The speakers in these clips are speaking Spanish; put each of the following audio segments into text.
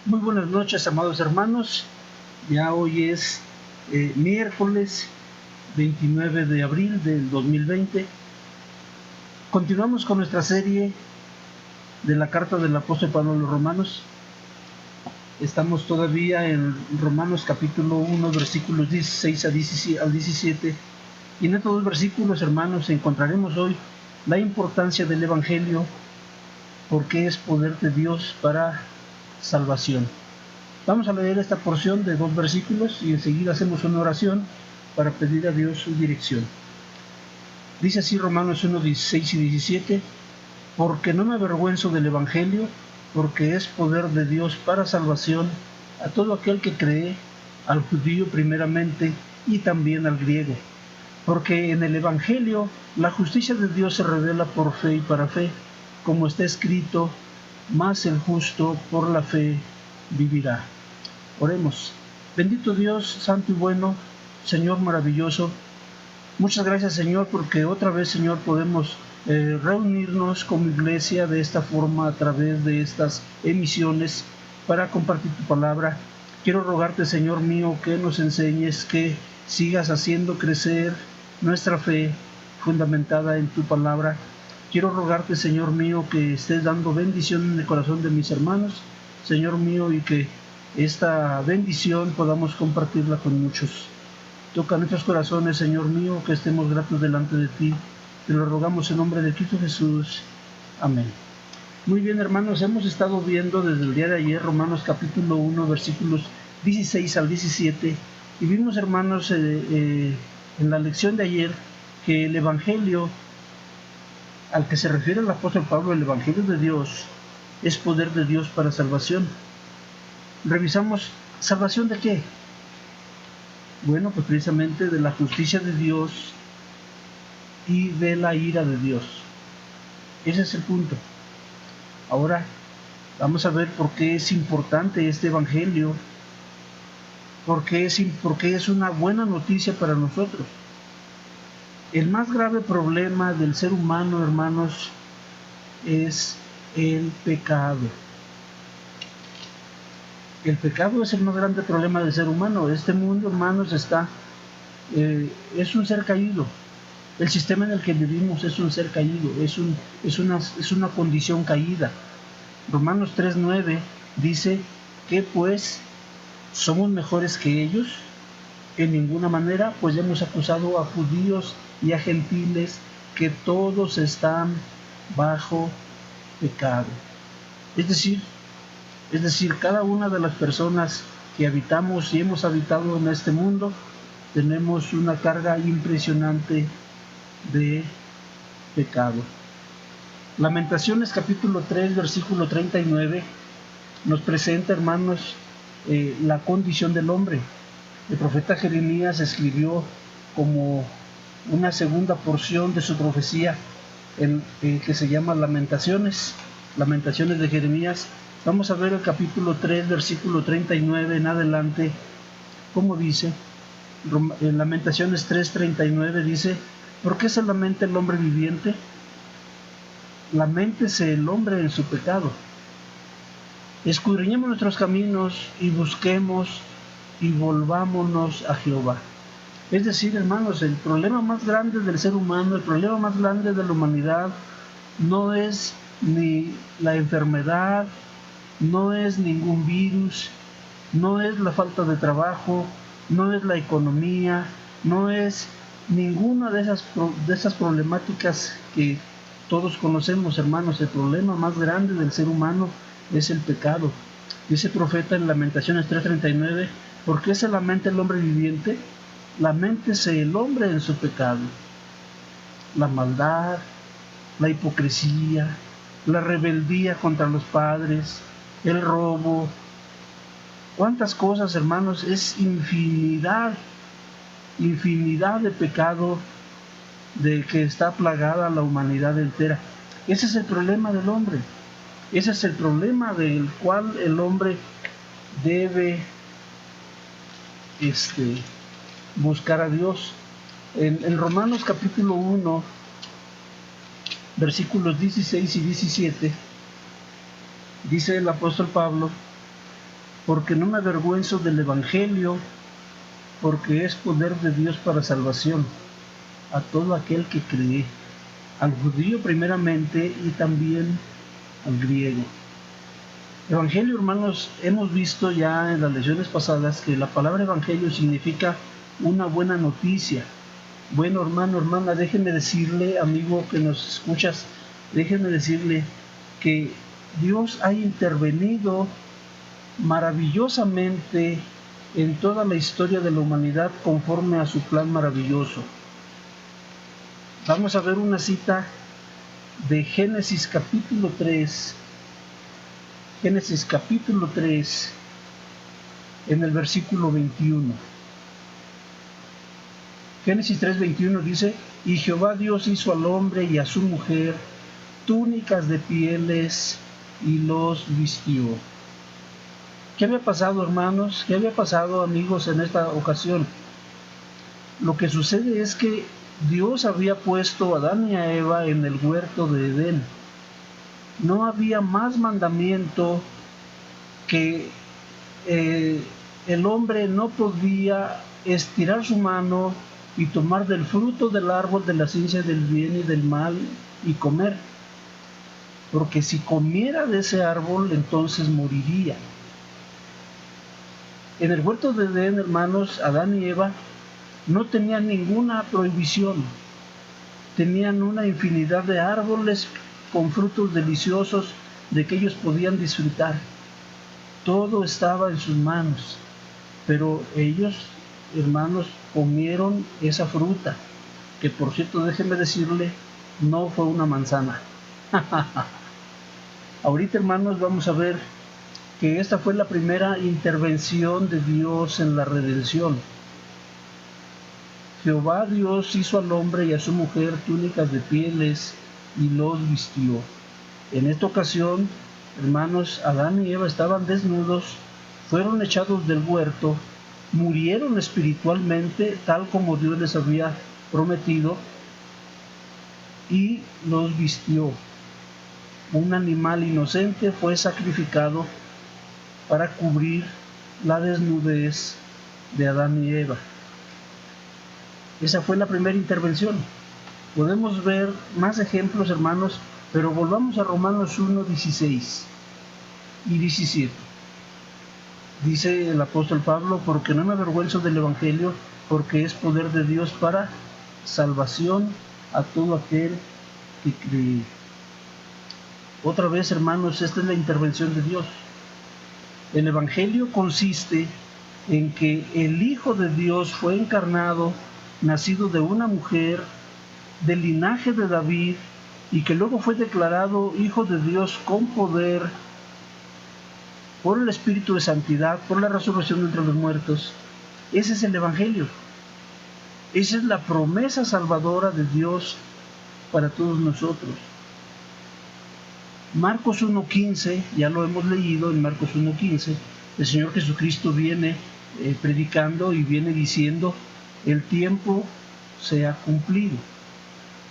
Muy buenas noches, amados hermanos. Ya hoy es miércoles 29 de abril del 2020. Continuamos con nuestra serie de la carta del apóstol Pablo a los Romanos. Estamos todavía en Romanos capítulo 1, versículos 16 al 17. Y en estos dos versículos, hermanos, encontraremos hoy la importancia del Evangelio, porque es poder de Dios para salvación. Vamos a leer esta porción de 2 versículos y enseguida hacemos una oración para pedir a Dios su dirección. Dice así Romanos 1, 16 y 17: porque no me avergüenzo del Evangelio, porque es poder de Dios para salvación a todo aquel que cree, al judío primeramente y también al griego. Porque en el Evangelio la justicia de Dios se revela por fe y para fe, como está escrito: mas el justo por la fe vivirá. Oremos. Bendito Dios, santo y bueno, Señor maravilloso, muchas gracias, Señor, porque otra vez, Señor, podemos reunirnos como iglesia de esta forma a través de estas emisiones para compartir tu palabra. Quiero rogarte, Señor mío, que nos enseñes, que sigas haciendo crecer nuestra fe fundamentada en tu palabra. Quiero rogarte, Señor mío, que estés dando bendición en el corazón de mis hermanos, Señor mío, y que esta bendición podamos compartirla con muchos. Toca nuestros corazones, Señor mío, que estemos gratos delante de ti. Te lo rogamos en nombre de Cristo Jesús. Amén. Muy bien, hermanos, hemos estado viendo desde el día de ayer Romanos capítulo 1, versículos 16 al 17, y vimos, hermanos, en la lección de ayer, que el Evangelio al que se refiere el apóstol Pablo, el Evangelio de Dios, es poder de Dios para salvación. Revisamos, ¿salvación de qué? Bueno, pues precisamente de la justicia de Dios y de la ira de Dios. Ese es el punto. Ahora vamos a ver por qué es importante este Evangelio, por qué es una buena noticia para nosotros. El más grave problema del ser humano, hermanos, es el pecado. El pecado es el más grande problema del ser humano. Este mundo, hermanos, es un ser caído. El sistema en el que vivimos es un ser caído, es una condición caída. Romanos 3:9 dice que pues somos mejores que ellos. En ninguna manera, pues ya hemos acusado a judíos y a gentiles que todos están bajo pecado. Es decir, cada una de las personas que habitamos y hemos habitado en este mundo, tenemos una carga impresionante de pecado. Lamentaciones capítulo 3, versículo 39, nos presenta, hermanos, la condición del hombre. El profeta Jeremías escribió como una segunda porción de su profecía, que se llama Lamentaciones de Jeremías. Vamos a ver el capítulo 3, versículo 39 en adelante, como dice. En Lamentaciones 3:39 dice: ¿por qué se lamenta el hombre viviente? Laméntese el hombre en su pecado. Escudriñemos nuestros caminos y busquemos y volvámonos a Jehová. Es decir, hermanos, el problema más grande del ser humano, el problema más grande de la humanidad, no es ni la enfermedad, no es ningún virus, no es la falta de trabajo, no es la economía, no es ninguna de esas problemáticas que todos conocemos, hermanos. El problema más grande del ser humano es el pecado. Dice el profeta en Lamentaciones 3:39: ¿por qué se lamenta el hombre viviente? Laméntese el hombre en su pecado. La maldad, la hipocresía, la rebeldía contra los padres, el robo. ¿Cuántas cosas, hermanos? Es infinidad de pecado de que está plagada la humanidad entera. Ese es el problema del hombre. Ese es el problema del cual el hombre debe buscar a Dios. En Romanos capítulo 1, versículos 16 y 17, dice el apóstol Pablo: porque no me avergüenzo del Evangelio, porque es poder de Dios para salvación a todo aquel que cree, al judío primeramente y también al griego. Evangelio, hermanos, hemos visto ya en las lecciones pasadas que la palabra evangelio significa una buena noticia. Bueno, hermano, hermana, déjenme decirle, amigo que nos escuchas, déjenme decirle que Dios ha intervenido maravillosamente en toda la historia de la humanidad conforme a su plan maravilloso. Vamos a ver una cita de Génesis capítulo 3, Génesis capítulo 3, en el versículo 21. Génesis 3:21 dice: y Jehová Dios hizo al hombre y a su mujer túnicas de pieles y los vistió. ¿Qué había pasado, hermanos? ¿Qué había pasado, amigos, en esta ocasión? Lo que sucede es que Dios había puesto a Adán y a Eva en el huerto de Edén. No había más mandamiento que el hombre no podía estirar su mano y tomar del fruto del árbol de la ciencia del bien y del mal y comer. Porque si comiera de ese árbol, entonces moriría. En el huerto de Edén, hermanos, Adán y Eva no tenían ninguna prohibición. Tenían una infinidad de árboles con frutos deliciosos de que ellos podían disfrutar. Todo estaba en sus manos. Pero ellos, hermanos, comieron esa fruta, que por cierto, déjenme decirle, no fue una manzana. Ahorita, hermanos, vamos a ver que esta fue la primera intervención de Dios en la redención. Jehová Dios hizo al hombre y a su mujer túnicas de pieles y los vistió. En esta ocasión, hermanos, Adán y Eva estaban desnudos, fueron echados del huerto, murieron espiritualmente, tal como Dios les había prometido, y los vistió. Un animal inocente fue sacrificado para cubrir la desnudez de Adán y Eva. Esa fue la primera intervención. Podemos ver más ejemplos, hermanos, pero volvamos a Romanos 1, 16 y 17. Dice el apóstol Pablo: porque no me avergüenzo del Evangelio, porque es poder de Dios para salvación a todo aquel que cree. Otra vez, hermanos, esta es la intervención de Dios. El Evangelio consiste en que el Hijo de Dios fue encarnado, nacido de una mujer, del linaje de David, y que luego fue declarado Hijo de Dios con poder por el Espíritu de Santidad, por la resurrección de entre los muertos. Ese es el Evangelio. Esa es la promesa salvadora de Dios para todos nosotros. Marcos 1:15, ya lo hemos leído en Marcos 1:15, el Señor Jesucristo viene predicando y viene diciendo: el tiempo se ha cumplido,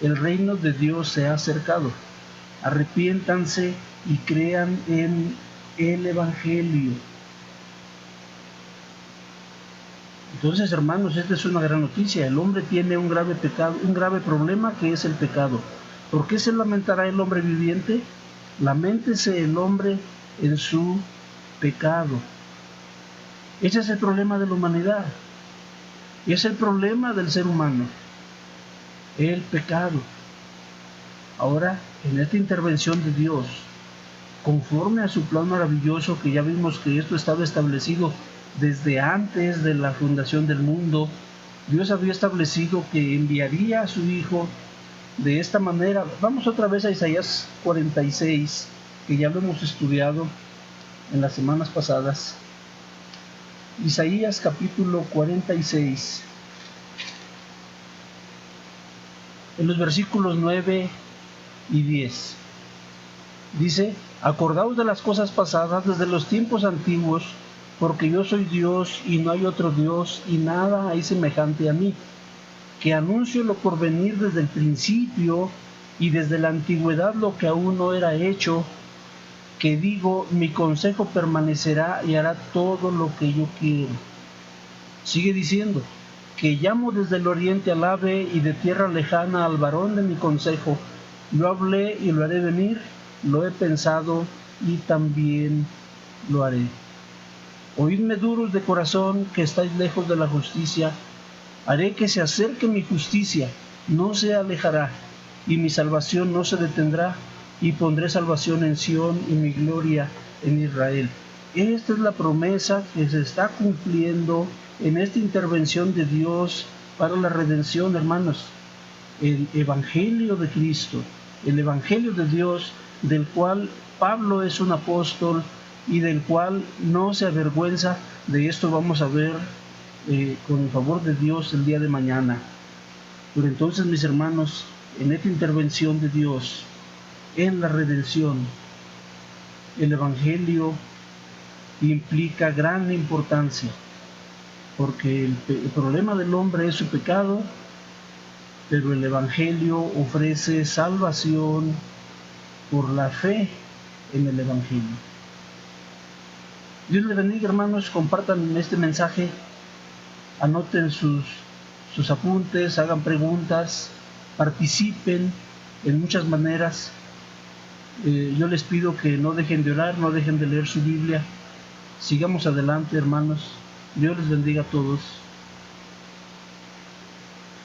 el reino de Dios se ha acercado, arrepiéntanse y crean en el Evangelio. Entonces, hermanos, esta es una gran noticia. El hombre tiene un grave pecado, un grave problema, que es el pecado. ¿Por qué se lamentará el hombre viviente? Laméntese el hombre en su pecado. Ese es el problema de la humanidad. Y es el problema del ser humano, el pecado. Ahora, en esta intervención de Dios, conforme a su plan maravilloso, que ya vimos que esto estaba establecido desde antes de la fundación del mundo, Dios había establecido que enviaría a su Hijo de esta manera. Vamos otra vez a Isaías 46, que ya lo hemos estudiado en las semanas pasadas. Isaías capítulo 46, en los versículos 9 y 10. Dice: acordaos de las cosas pasadas desde los tiempos antiguos, porque yo soy Dios y no hay otro Dios, y nada hay semejante a mí, que anuncio lo por venir desde el principio y desde la antigüedad lo que aún no era hecho, que digo, mi consejo permanecerá y hará todo lo que yo quiero. Sigue diciendo, que llamo desde el oriente al ave y de tierra lejana al varón de mi consejo. Lo hablé y lo haré venir, lo he pensado y también lo haré. Oídme duros de corazón que estáis lejos de la justicia. Haré que se acerque mi justicia, no se alejará, y mi salvación no se detendrá, y pondré salvación en Sión y mi gloria en Israel. Esta es la promesa que se está cumpliendo en esta intervención de Dios para la redención, hermanos. El Evangelio de Cristo, el Evangelio de Dios, del cual Pablo es un apóstol y del cual no se avergüenza. De esto vamos a ver con el favor de Dios el día de mañana. Pero entonces, mis hermanos, en esta intervención de Dios en la redención, el Evangelio implica gran importancia, porque el problema del hombre es su pecado, pero el Evangelio ofrece salvación por la fe en el Evangelio. Dios les bendiga, hermanos, compartan este mensaje, anoten sus apuntes, hagan preguntas, participen en muchas maneras. Yo les pido que no dejen de orar, no dejen de leer su Biblia. Sigamos adelante, hermanos. Dios les bendiga a todos.